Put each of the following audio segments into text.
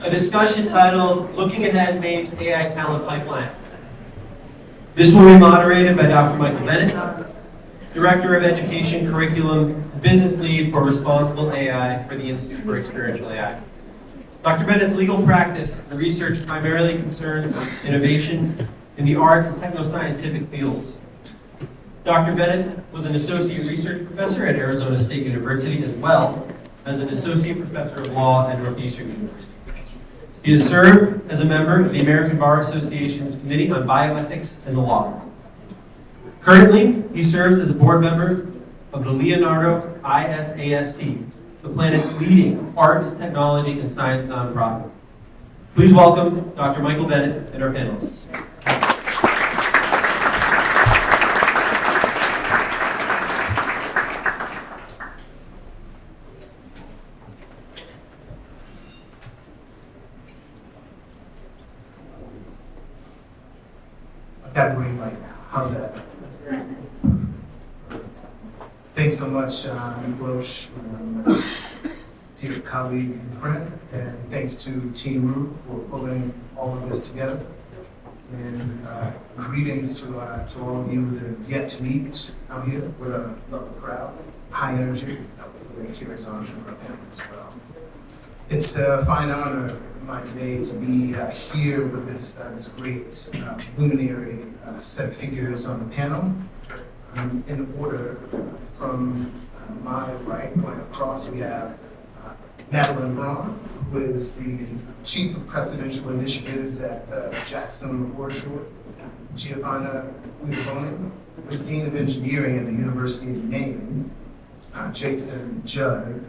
a discussion titled Looking Ahead, Maine's AI Talent Pipeline. This will be moderated by Dr. Michael Bennett, Director of Education, Curriculum, Business Lead for Responsible AI for the Institute for Experiential AI. Dr. Bennett's legal practice and research primarily concerns innovation in the arts and techno-scientific fields. Dr. Bennett was an associate research professor at Arizona State University as well as an associate professor of law at Northeastern University. He has served as a member of the American Bar Association's Committee on Bioethics and the Law. Currently, he serves as a board member of the Leonardo ISAST, the planet's leading arts, technology, and science nonprofit. Please welcome Dr. Michael Bennett and our panelists. I've got a green light now. How's that? Thanks so much, Vlosh, dear colleague and friend, and thanks to Team Roux for pulling all of this together. And greetings to all of you that are yet to meet out here with a lovely crowd, high energy. Hopefully that carries on to our panel as well. It's a fine honor of mine today to be here with this great luminary set of figures on the panel. In order from my right, going across, we have Madeleine Braun, who is the Chief of Presidential Initiatives at the Jackson Laboratory. Giovanna, Guidoboni is Dean of Engineering at the University of Maine. Judd,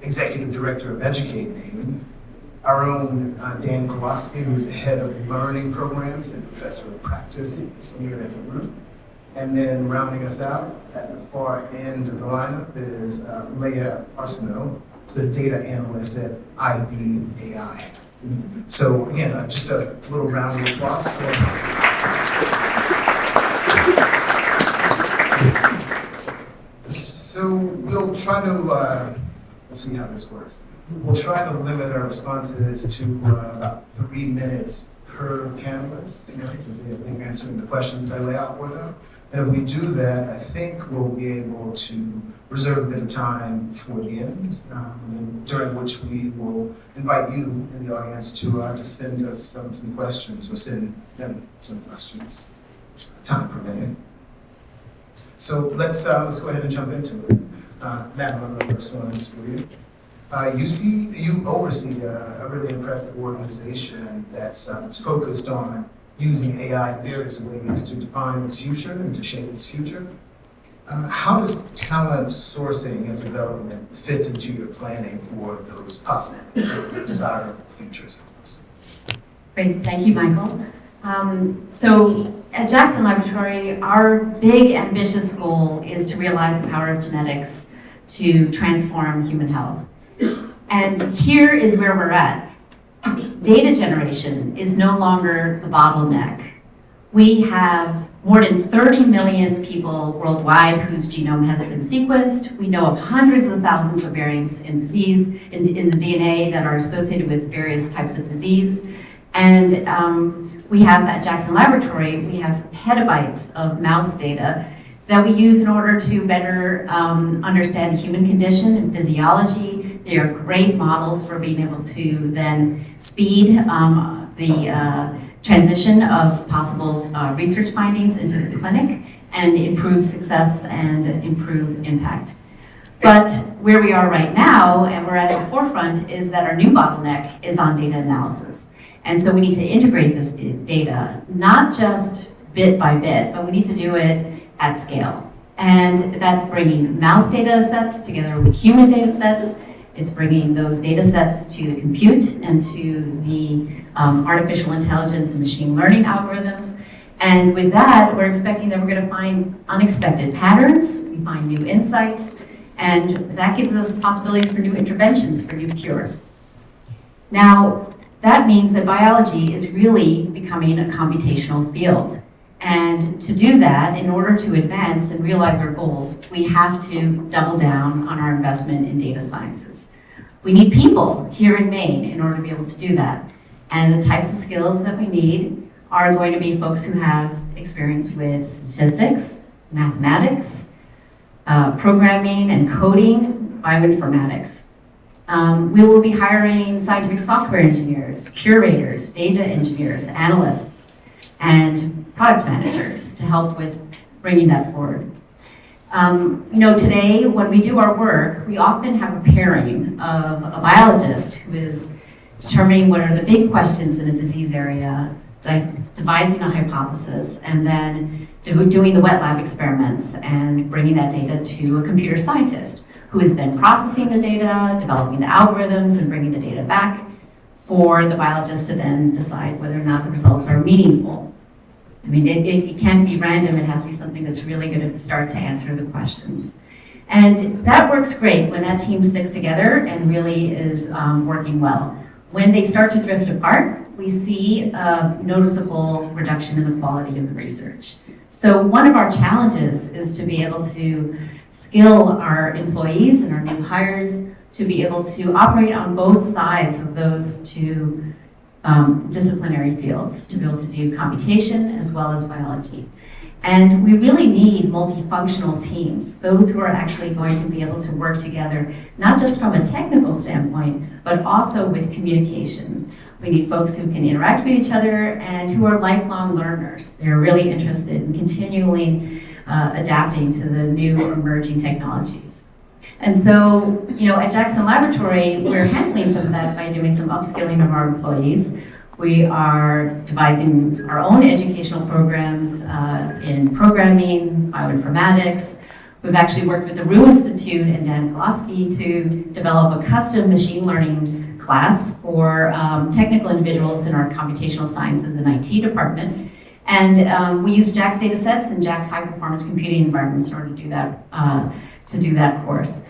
Executive Director of Educate Maine. Our own Dan Koloski, who is the Head of Learning Programs and Professor of Practice here at the Roux. And then rounding us out at the far end of the lineup is Leah Arsenault, who's a data analyst at IV.AI. So again, just a little round of applause for So we'll try to, we'll see how this works. We'll try to limit our responses to about 3 minutes per panelist, because they're answering the questions that I lay out for them. And if we do that, I think we'll be able to reserve a bit of time for the end, and during which we will invite you in the audience to send us some questions, or send them some questions, time permitting. So let's go ahead and jump into it. Madeleine, the first one is for you. You oversee a really impressive organization that's focused on using AI in various ways to define its future and to shape its future. How does talent sourcing and development fit into your planning for those possible desirable futures? Great, thank you, Michael. So at Jackson Laboratory, our big ambitious goal is to realize the power of genetics to transform human health. And here is where we're at. Data generation is no longer the bottleneck. We have more than 30 million people worldwide whose genome has been sequenced. We know of hundreds of thousands of variants in disease, in the DNA that are associated with various types of disease. And we have at Jackson Laboratory, we have petabytes of mouse data that we use in order to better understand the human condition and physiology. They are great models for being able to then speed the transition of possible research findings into the clinic and improve success and improve impact. But where we are right now, and we're at the forefront, is that our new bottleneck is on data analysis. And so we need to integrate this data, not just bit by bit, but we need to do it at scale. And that's bringing mouse data sets together with human data sets. It's bringing those data sets to the compute and to the artificial intelligence and machine learning algorithms. And with that, we're expecting that we're going to find unexpected patterns, we find new insights, and that gives us possibilities for new interventions, for new cures. Now, that means that biology is really becoming a computational field. And to do that, in order to advance and realize our goals, we have to double down on our investment in data sciences. We need people here in Maine in order to be able to do that. And the types of skills that we need are going to be folks who have experience with statistics, mathematics, programming and coding, bioinformatics. We will be hiring scientific software engineers, curators, data engineers, analysts, and product managers to help with bringing that forward. Today, when we do our work, we often have a pairing of a biologist who is determining what are the big questions in a disease area, devising a hypothesis, and then doing the wet lab experiments and bringing that data to a computer scientist who is then processing the data, developing the algorithms, and bringing the data back for the biologist to then decide whether or not the results are meaningful. I mean, it can't be random, it has to be something that's really going to start to answer the questions. And that works great when that team sticks together and really is working well. When they start to drift apart, we see a noticeable reduction in the quality of the research. So one of our challenges is to be able to skill our employees and our new hires to be able to operate on both sides of those two disciplinary fields, to be able to do computation as well as biology. And we really need multifunctional teams, those who are actually going to be able to work together, not just from a technical standpoint, but also with communication. We need folks who can interact with each other and who are lifelong learners. They're really interested in continually adapting to the new emerging technologies. And so, at Jackson Laboratory, we're handling some of that by doing some upskilling of our employees. We are devising our own educational programs in programming, bioinformatics. We've actually worked with the Roux Institute and Dan Koloski to develop a custom machine learning class for technical individuals in our computational sciences and IT department. And we use JAX data sets and JAX high performance computing environments in order to do that course.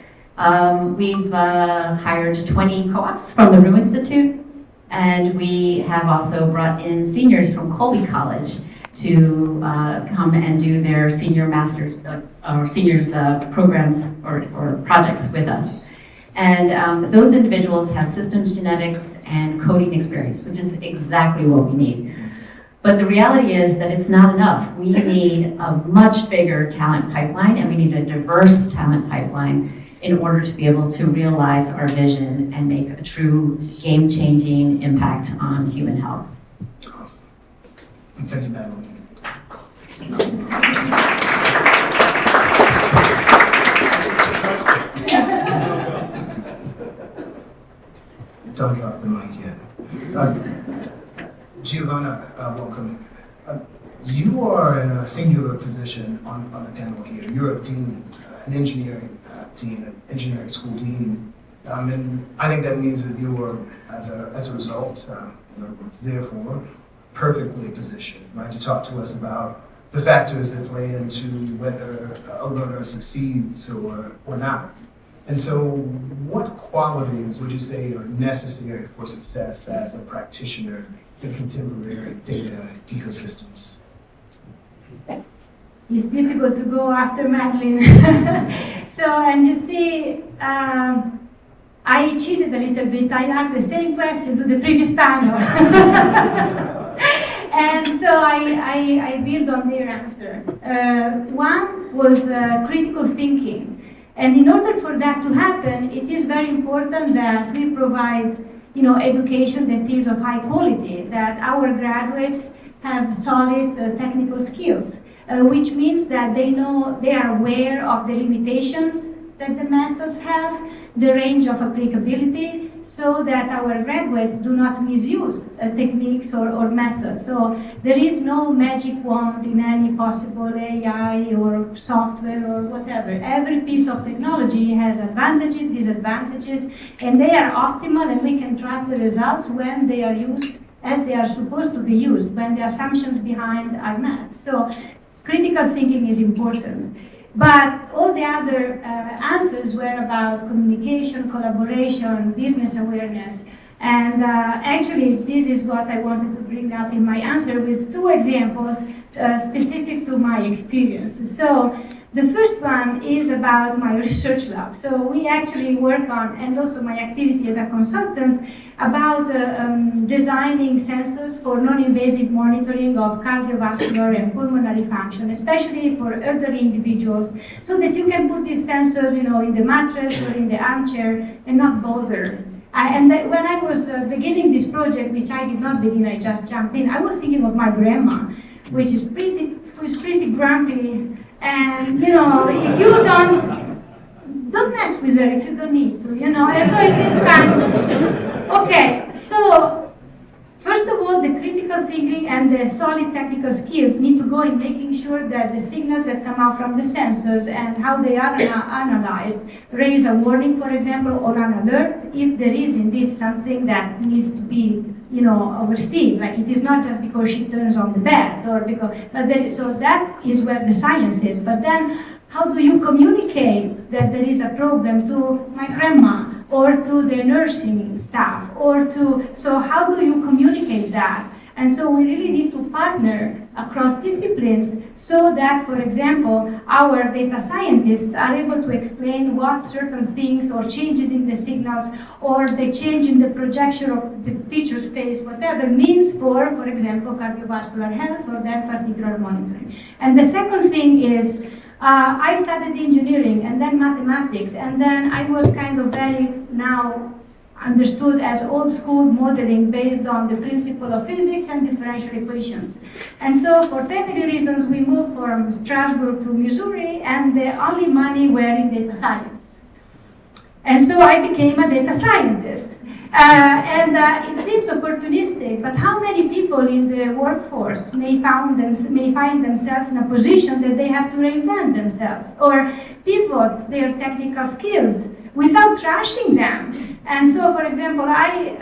We've hired 20 co-ops from the Roux Institute, and we have also brought in seniors from Colby College to come and do their senior masters or seniors programs or projects with us. And those individuals have systems genetics and coding experience, which is exactly what we need. But the reality is that it's not enough. We need a much bigger talent pipeline, and we need a diverse talent pipeline in order to be able to realize our vision and make a true game-changing impact on human health. Awesome. And thank you, Madeleine. Don't drop the mic yet. Giovanna, welcome. You are in a singular position on the panel here. You're a dean, an engineering dean, an engineering school dean. And I think that means that you are, as a result, therefore, perfectly positioned, right, to talk to us about the factors that play into whether a learner succeeds or not. And so what qualities would you say are necessary for success as a practitioner in contemporary data ecosystems? It's difficult to go after Madeleine. So, and you see, I cheated a little bit. I asked the same question to the previous panel. And so I build on their answer. One was critical thinking. And in order for that to happen, it is very important that we provide education that is of high quality, that our graduates have solid technical skills, which means that they are aware of the limitations that the methods have, the range of applicability, so that our graduates do not misuse techniques or methods. So there is no magic wand in any possible AI or software or whatever. Every piece of technology has advantages, disadvantages, and they are optimal, and we can trust the results when they are used as they are supposed to be used, when the assumptions behind are met. So critical thinking is important. But all the other answers were about communication, collaboration, business awareness. And actually, this is what I wanted to bring up in my answer with two examples specific to my experience. So the first one is about my research lab. So we actually work on, and also my activity as a consultant, about designing sensors for non-invasive monitoring of cardiovascular and pulmonary function, especially for elderly individuals, so that you can put these sensors, in the mattress or in the armchair and not bother. When I was beginning this project, which I did not begin, I just jumped in, I was thinking of my grandma, which is pretty grumpy. And if you don't mess with her if you don't need to, And so it is kind of, okay, so first of all, the critical thinking and the solid technical skills need to go in making sure that the signals that come out from the sensors and how they are analyzed raise a warning, for example, or an alert if there is indeed something that needs to be overseen. Like it is not just because she turns on the bed or because, so that is where the science is. But then how do you communicate that there is a problem to my grandma or to the nursing staff so how do you communicate that? And so we really need to partner across disciplines so that, for example, our data scientists are able to explain what certain things or changes in the signals or the change in the projection of the feature space, whatever, means for example, cardiovascular health or that particular monitoring. And the second thing is, I studied engineering and then mathematics, and then I was kind of very now understood as old school modeling based on the principle of physics and differential equations. And so for family reasons, we moved from Strasbourg to Missouri, and the only money were in data science. And so I became a data scientist. It seems opportunistic, but how many people in the workforce may find themselves in a position that they have to reinvent themselves or pivot their technical skills without trashing them? And so, for example, I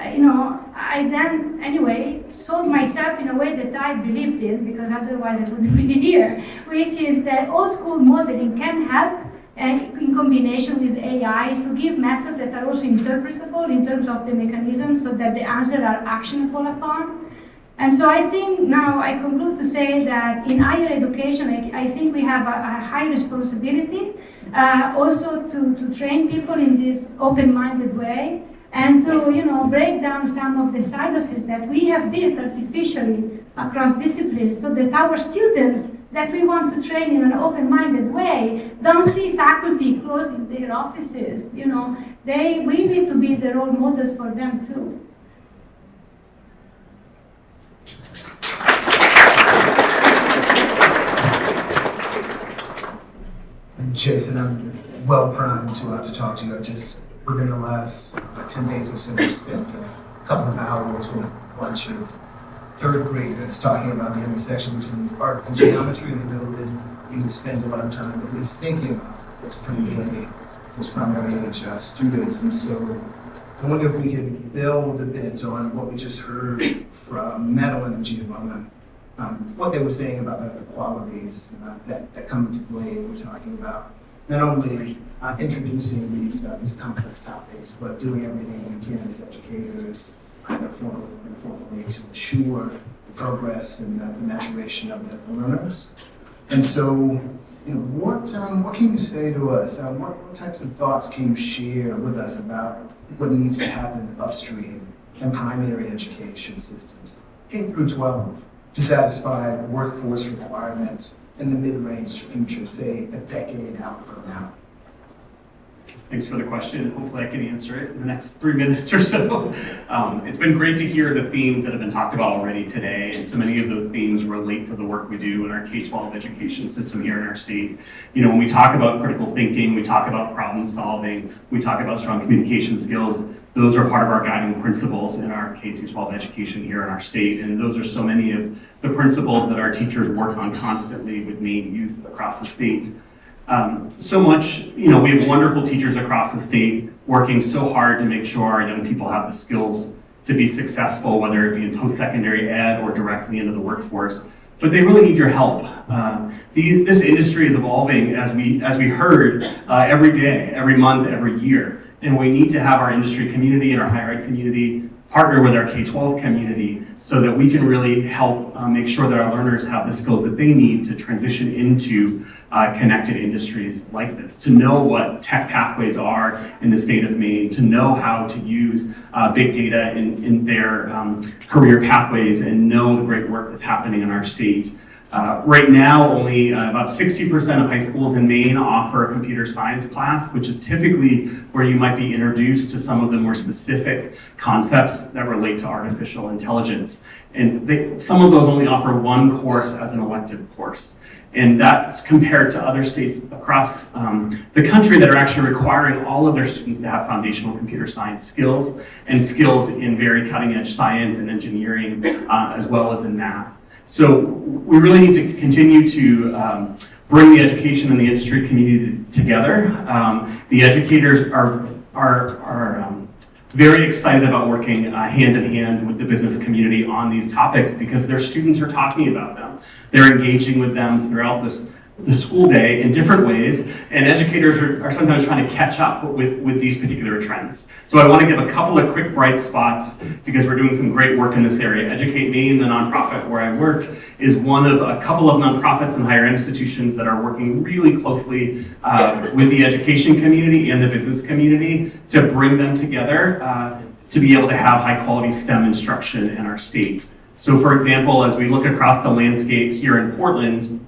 then, anyway, sold myself in a way that I believed in, because otherwise I wouldn't be here, which is that old school modeling can help in combination with AI to give methods that are also interpretable in terms of the mechanisms so that the answers are actionable upon. And so I think now I conclude to say that in higher education, I think we have a high responsibility also to train people in this open-minded way and to break down some of the silos that we have built artificially across disciplines so that our students that we want to train in an open-minded way don't see faculty closing their offices. We need to be the role models for them too. Jason, I'm well primed to talk to you. I just, within the last 10 days or so, I've spent a couple of hours with a bunch of third graders talking about the intersection between art and geometry, and I know that you spend a lot of time at least thinking about those primary age students. And so I wonder if we could build a bit on what we just heard from Madeleine and Giovanna, what they were saying about the qualities that come into play if we're talking about not only introducing these complex topics, but doing everything we can as educators, either formally or informally, to ensure the progress and the maturation of the learners. And so, what can you say to us? What types of thoughts can you share with us about what needs to happen upstream in primary education systems, K through 12, to satisfy workforce requirements in the mid-range future, say a decade out from now? Thanks for the question. Hopefully I can answer it in the next 3 minutes or so. It's been great to hear the themes that have been talked about already today, and so many of those themes relate to the work we do in our K-12 education system here in our state. When we talk about critical thinking, we talk about problem solving, we talk about strong communication skills. Those are part of our guiding principles in our K-12 education here in our state, and those are so many of the principles that our teachers work on constantly with Maine youth across the state. So much, we have wonderful teachers across the state working so hard to make sure our young people have the skills to be successful, whether it be in post-secondary ed or directly into the workforce. But they really need your help. This industry is evolving, as we heard, every day, every month, every year. And we need to have our industry community and our higher ed community partner with our K-12 community so that we can really help make sure that our learners have the skills that they need to transition into connected industries like this, to know what tech pathways are in the state of Maine, to know how to use big data in their career pathways and know the great work that's happening in our state. Right now, only about 60% of high schools in Maine offer a computer science class, which is typically where you might be introduced to some of the more specific concepts that relate to artificial intelligence. And some of those only offer one course as an elective course. And that's compared to other states across the country that are actually requiring all of their students to have foundational computer science skills and skills in very cutting edge science and engineering, as well as in math. So we really need to continue to bring the education and the industry community together. The educators are very excited about working hand in hand with the business community on these topics because their students are talking about them. They're engaging with them throughout the school day in different ways, and educators are sometimes trying to catch up with these particular trends. So I want to give a couple of quick bright spots because we're doing some great work in this area. Educate Maine, the nonprofit where I work, is one of a couple of nonprofits and higher ed institutions that are working really closely with the education community and the business community to bring them together to be able to have high quality STEM instruction in our state. So for example, as we look across the landscape here in Portland,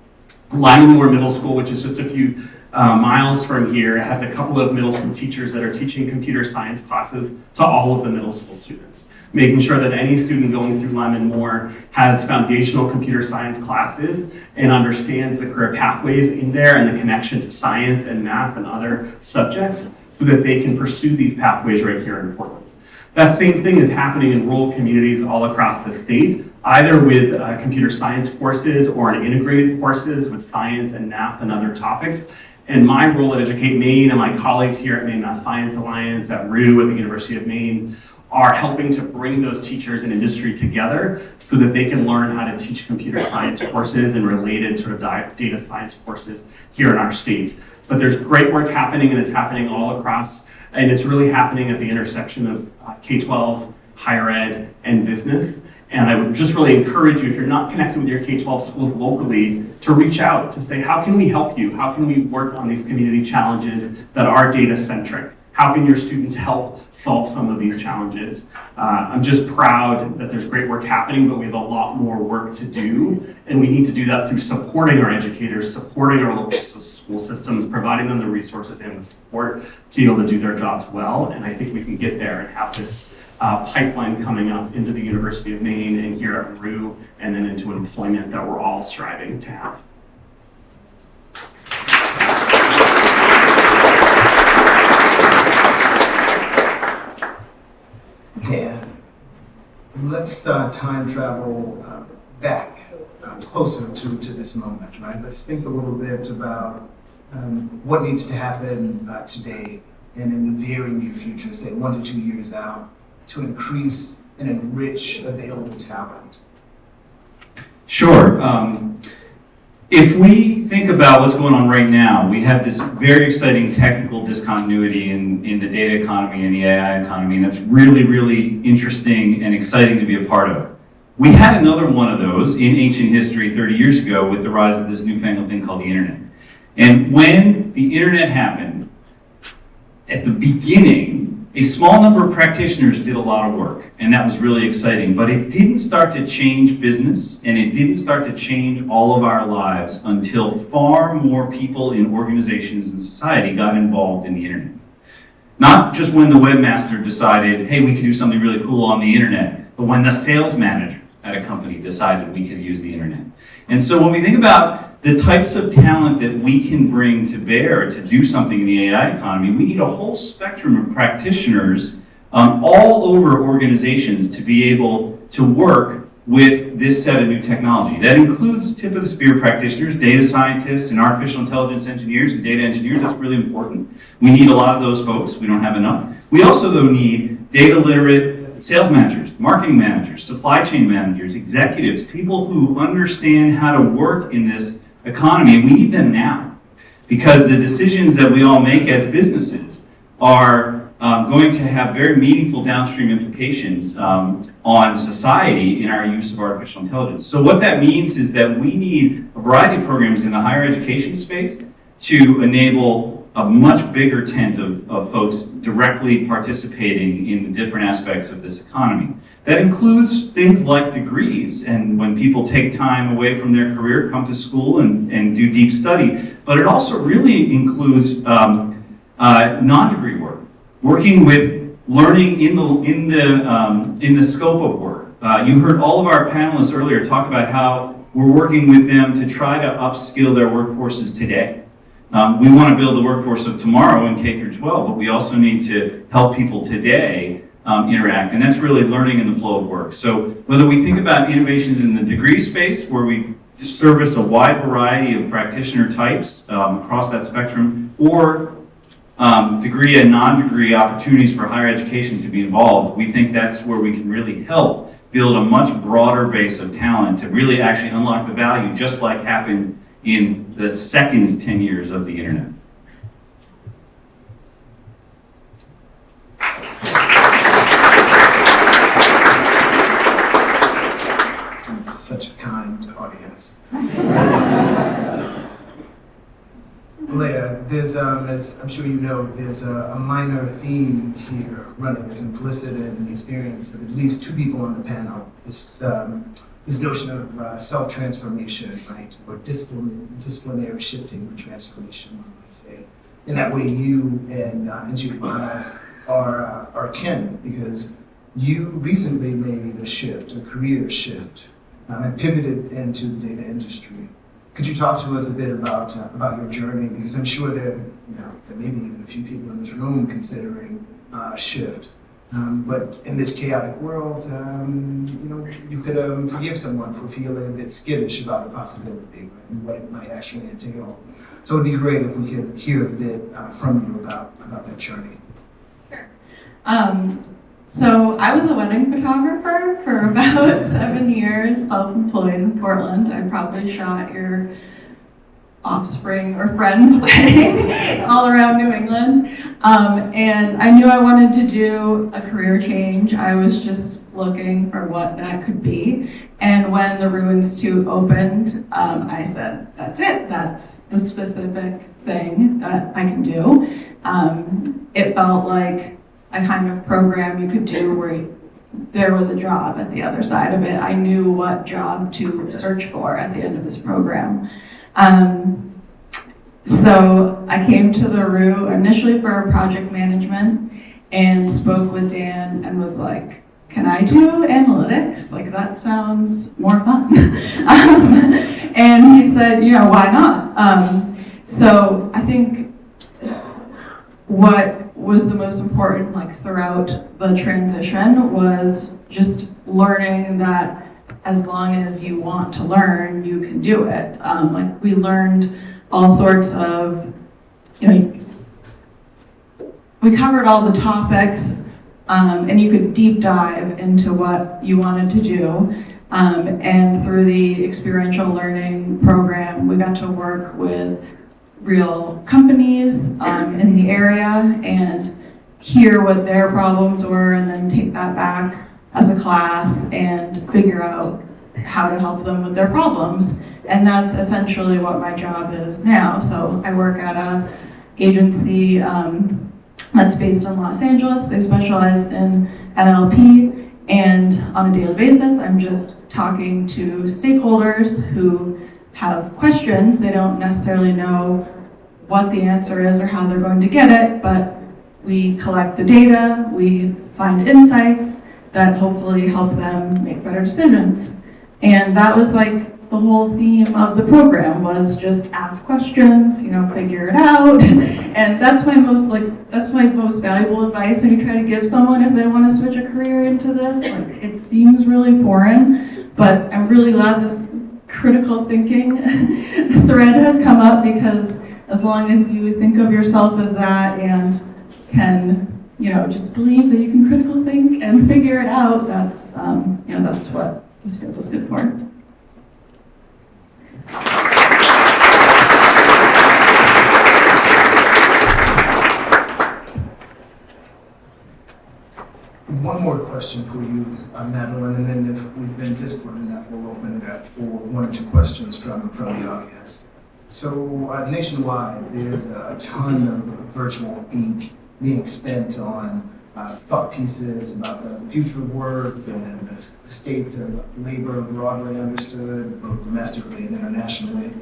Lyman Middle School, which is just a few miles from here, has a couple of middle school teachers that are teaching computer science classes to all of the middle school students, making sure that any student going through Lyman Moore has foundational computer science classes and understands the career pathways in there and the connection to science and math and other subjects so that they can pursue these pathways right here in Portland. That same thing is happening in rural communities all across the state, either with computer science courses or in integrated courses with science and math and other topics. And my role at Educate Maine and my colleagues here at Maine Math Science Alliance, at Roux, at the University of Maine, are helping to bring those teachers and industry together so that they can learn how to teach computer science courses and related sort of data science courses here in our state. But there's great work happening, and it's happening all across, and it's really happening at the intersection of K-12, higher ed, and business. And I would just really encourage you, if you're not connected with your K-12 schools locally, to reach out to say, how can we help you? How can we work on these community challenges that are data-centric? How can your students help solve some of these challenges? I'm just proud that there's great work happening, but we have a lot more work to do. And we need to do that through supporting our educators, supporting our local school systems, providing them the resources and the support to be able to do their jobs well. And I think we can get there and have this pipeline coming up into the University of Maine and here at Roux, and then into employment that we're all striving to have. Dan, let's time travel back closer to this moment, right? Let's think a little bit about what needs to happen today and in the very near future, say 1 to 2 years out, to increase and enrich available talent. Sure. If we think about what's going on right now, we have this very exciting technical discontinuity in the data economy and the AI economy, and that's really, really interesting and exciting to be a part of. We had another one of those in ancient history 30 years ago with the rise of this newfangled thing called the internet. And when the internet happened, at the beginning, a small number of practitioners did a lot of work, and that was really exciting, but it didn't start to change business, and it didn't start to change all of our lives until far more people in organizations and society got involved in the internet. Not just when the webmaster decided, hey, we could do something really cool on the internet, but when the sales manager at a company decided we could use the internet. And so when we think about the types of talent that we can bring to bear to do something in the AI economy, we need a whole spectrum of practitioners all over organizations to be able to work with this set of new technology. That includes tip of the spear practitioners, data scientists and artificial intelligence engineers and data engineers. That's really important. We need a lot of those folks. We don't have enough. We also, though, need data literate sales managers, marketing managers, supply chain managers, executives, people who understand how to work in this economy, and we need them now. Because the decisions that we all make as businesses are going to have very meaningful downstream implications on society in our use of artificial intelligence. So what that means is that we need a variety of programs in the higher education space to enable a much bigger tent of folks directly participating in the different aspects of this economy. That includes things like degrees, and when people take time away from their career, come to school and do deep study. But it also really includes non-degree work, working with learning in the scope of work. You heard all of our panelists earlier talk about how we're working with them to try to upskill their workforces today. We want to build the workforce of tomorrow in K through 12, but we also need to help people today interact, and that's really learning in the flow of work. So whether we think about innovations in the degree space, where we service a wide variety of practitioner types across that spectrum, or degree and non-degree opportunities for higher education to be involved, we think that's where we can really help build a much broader base of talent to really actually unlock the value, just like happened in the second 10 years of the internet. It's such a kind audience. Leah, there's, as I'm sure you know, there's a minor theme here running that's implicit in the experience of at least two people on the panel. This notion of self-transformation, right, or disciplinary shifting or transformation, one might say. In that way, you and Giovanna are kin, because you recently made a shift, a career shift, and pivoted into the data industry. Could you talk to us a bit about your journey? Because I'm sure there may be even a few people in this room considering a shift. But in this chaotic world, you could forgive someone for feeling a bit skittish about the possibility, right, and what it might actually entail. So it'd be great if we could hear a bit from you about that journey. Sure. So I was a wedding photographer for about 7 years, self-employed in Portland. I probably shot your offspring or friend's wedding all around New England. And I knew I wanted to do a career change. I was just looking for what that could be. And when the Roux Institute opened, I said, that's it. That's the specific thing that I can do. It felt like a kind of program you could do where there was a job at the other side of it. I knew what job to search for at the end of this program. So I came to the Roux initially for project management and spoke with Dan and was like, can I do analytics? Like, that sounds more fun. And he said, why not? So I think what was the most important, like, throughout the transition was just learning that as long as you want to learn, you can do it. We learned all sorts of, we covered all the topics, and you could deep dive into what you wanted to do. And through the experiential learning program, we got to work with real companies in the area and hear what their problems were, and then take that back as a class and figure out how to help them with their problems. And that's essentially what my job is now. So I work at an agency that's based in Los Angeles. They specialize in NLP, and on a daily basis, I'm just talking to stakeholders who have questions. They don't necessarily know what the answer is or how they're going to get it, but we collect the data, we find insights that hopefully help them make better decisions. And that was like the whole theme of the program, was just ask questions, figure it out. And that's my most valuable advice I can try to give someone if they want to switch a career into this. Like, it seems really foreign, but I'm really glad this critical thinking thread has come up, because as long as you think of yourself as that and can, just believe that you can critical think and figure it out, that's what this field is good for. one more question for you, Madeleine, and then if we've been disciplined enough, we'll open it up for one or two questions from the audience. So nationwide, there's a ton of virtual ink being spent on thought pieces about the future of work and the state of labor broadly understood, both domestically and internationally.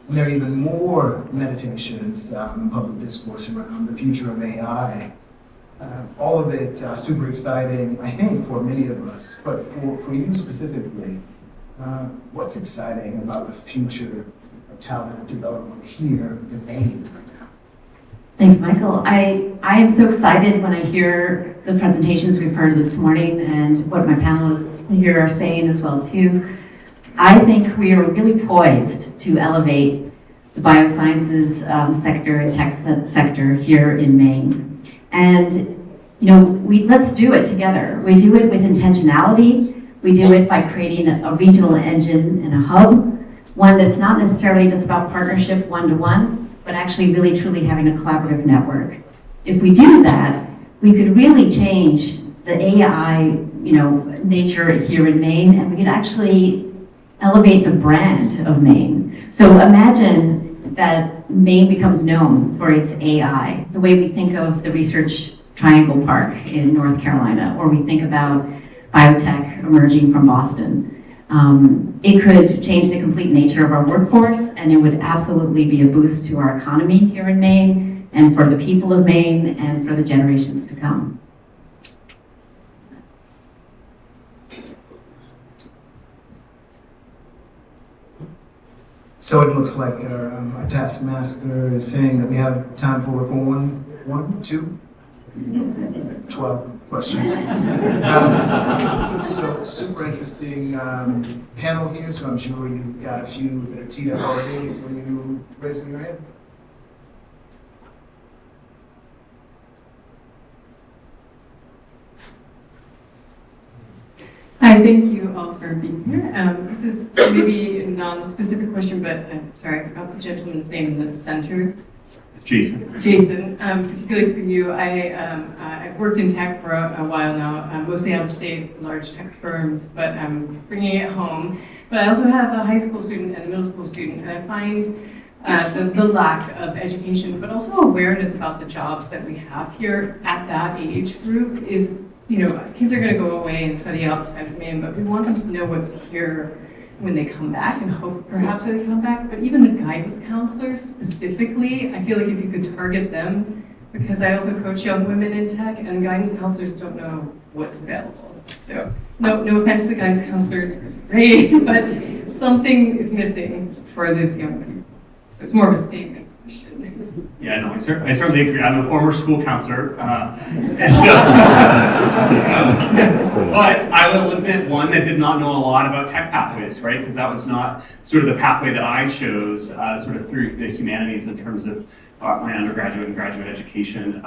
And there are even more meditations in public discourse around the future of AI. All of it super exciting, I think, for many of us. But for you specifically, what's exciting about the future of talent development here in Maine right now? Thanks, Michael. I am so excited when I hear the presentations we've heard this morning and what my panelists here are saying as well too. I think we are really poised to elevate the biosciences sector and tech sector here in Maine. And let's do it together. We do it with intentionality. We do it by creating a regional engine and a hub, one that's not necessarily just about partnership one-to-one, but actually really truly having a collaborative network. If we do that, we could really change the AI, nature here in Maine, and we could actually elevate the brand of Maine. So imagine that Maine becomes known for its AI, the way we think of the Research Triangle Park in North Carolina, or we think about biotech emerging from Boston. It could change the complete nature of our workforce, and it would absolutely be a boost to our economy here in Maine, and for the people of Maine, and for the generations to come. So it looks like our taskmaster is saying that we have time for one, two, 12 questions. So super interesting panel here, so I'm sure you've got a few that are teed up already. Were you raising your hand? Hi, thank you all for being here. This is maybe a non-specific question, but I'm sorry, I forgot the gentleman's name in the center. Jason. Jason, particularly for you, I've worked in tech for a while now, mostly out of state, large tech firms, but I'm bringing it home. But I also have a high school student and a middle school student, and I find the lack of education, but also awareness about the jobs that we have here at that age group is, kids are going to go away and study outside of Maine, but we want them to know what's here when they come back, and hope perhaps that they come back. But even the guidance counselors specifically, I feel like if you could target them, because I also coach young women in tech, and guidance counselors don't know what's available. So no offense to the guidance counselors, it's great, but something is missing for these young people. So it's more of a statement question. Yeah, no, I certainly agree. I'm a former school counselor, but I will admit one that did not know a lot about tech pathways, right? Because that was not sort of the pathway that I chose, sort of through the humanities in terms of my undergraduate and graduate education.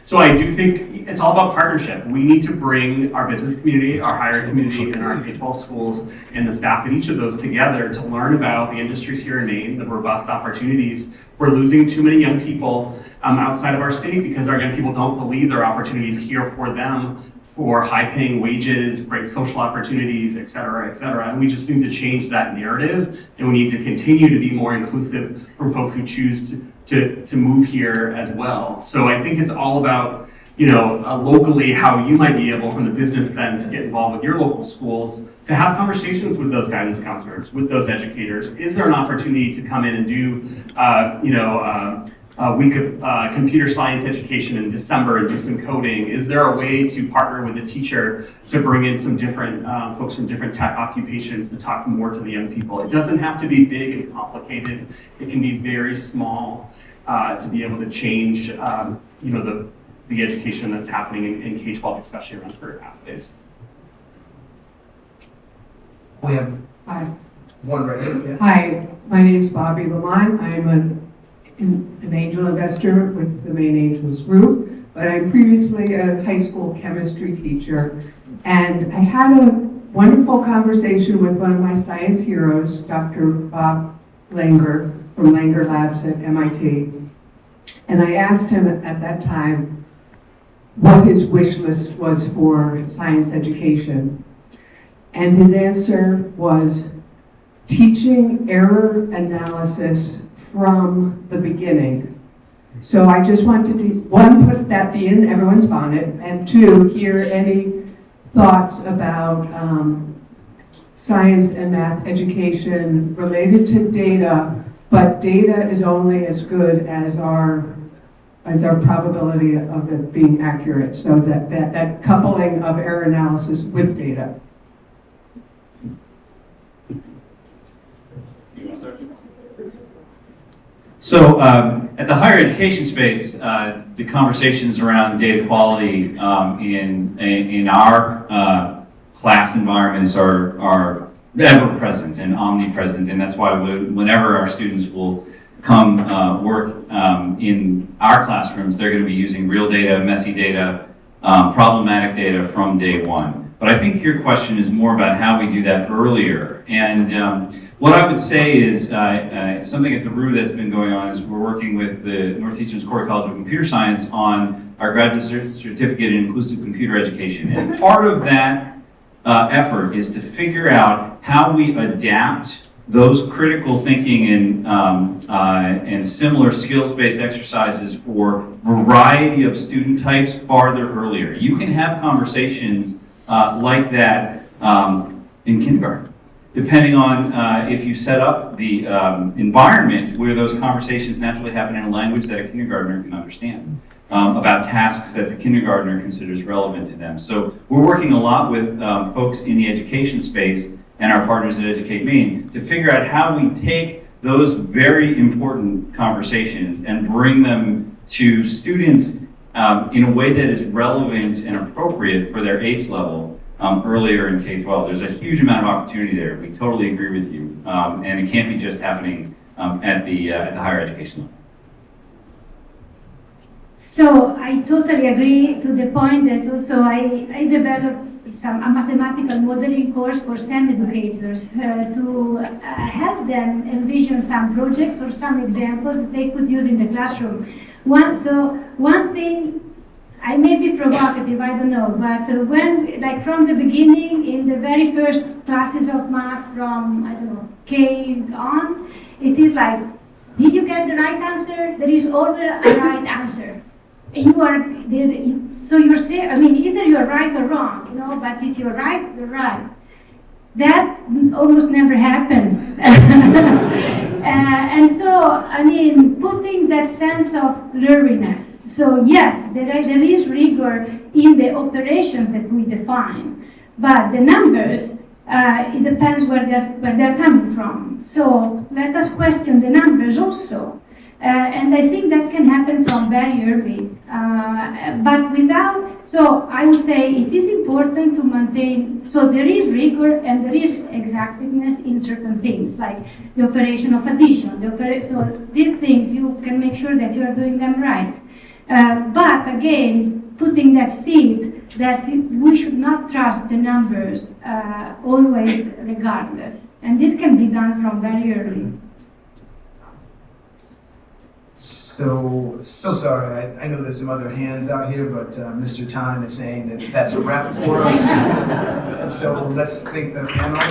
So I do think it's all about partnership. We need to bring our business community, our higher ed community, and our K-12 schools and the staff at each of those together to learn about the industries here in Maine, the robust opportunities. We're losing too many young people outside of our state because our young people don't believe there are opportunities here for them for high-paying wages, great social opportunities, et cetera, and we just need to change that narrative, and we need to continue to be more inclusive from folks who choose to move here as well. So I think it's all about, locally how you might be able, from the business sense, get involved with your local schools to have conversations with those guidance counselors, with those educators. Is there an opportunity to come in and do, a week of computer science education in December and do some coding? Is there a way to partner with a teacher to bring in some different folks from different tech occupations to talk more to the young people? It doesn't have to be big and complicated. It can be very small to be able to change, the education that's happening in K-12, especially around career pathways. We have Hi. one right here. Yeah. Hi, my name's Bobby Lamont. I'm an angel investor with the Maine Angels Group, but I'm previously a high school chemistry teacher. And I had a wonderful conversation with one of my science heroes, Dr. Bob Langer from Langer Labs at MIT. And I asked him at that time, what his wish list was for science education. And his answer was teaching error analysis from the beginning. So I just wanted to, one, put that in everyone's bonnet, and two, hear any thoughts about science and math education related to data, but data is only as good as our probability of it being accurate. So that coupling of error analysis with data. So at the higher education space, the conversations around data quality in our class environments are ever present and omnipresent, and that's why whenever our students will come work in our classrooms, they're going to be using real data, messy data, problematic data from day one. But I think your question is more about how we do that earlier. And what I would say is something at the Roux that's been going on is we're working with the Northeastern Corey College of Computer Science on our graduate certificate in inclusive computer education. And part of that effort is to figure out how we adapt those critical thinking and similar skills-based exercises for variety of student types farther earlier. You can have conversations like that in kindergarten, depending on if you set up the environment where those conversations naturally happen in a language that a kindergartner can understand, about tasks that the kindergartner considers relevant to them. So we're working a lot with folks in the education space and our partners at Educate Maine to figure out how we take those very important conversations and bring them to students in a way that is relevant and appropriate for their age level earlier in K-12. There's a huge amount of opportunity there. We totally agree with you. And it can't be just happening at the higher education level. So I totally agree to the point that also I developed a mathematical modeling course for STEM educators to help them envision some projects or some examples that they could use in the classroom. One thing, I may be provocative, I don't know, but when, like from the beginning, in the very first classes of math from, I don't know, K on, it is like, did you get the right answer? There is always a right answer. You are, so you're saying, I mean, either you're right or wrong, you know, but if you're right, you're right. That almost never happens. And so, I mean, putting that sense of blurriness. So yes, there is rigor in the operations that we define, but the numbers, it depends where they're coming from. So let us question the numbers also. And I think that can happen from very early. But without, so I would say it is important to maintain, so there is rigor and there is exactness in certain things, like the operation of addition. So these things, you can make sure that you are doing them right. But again, putting that seed that we should not trust the numbers always regardless. And this can be done from very early. So sorry, I know there's some other hands out here, but Mr. Time is saying that that's a wrap for us. So let's thank the panel.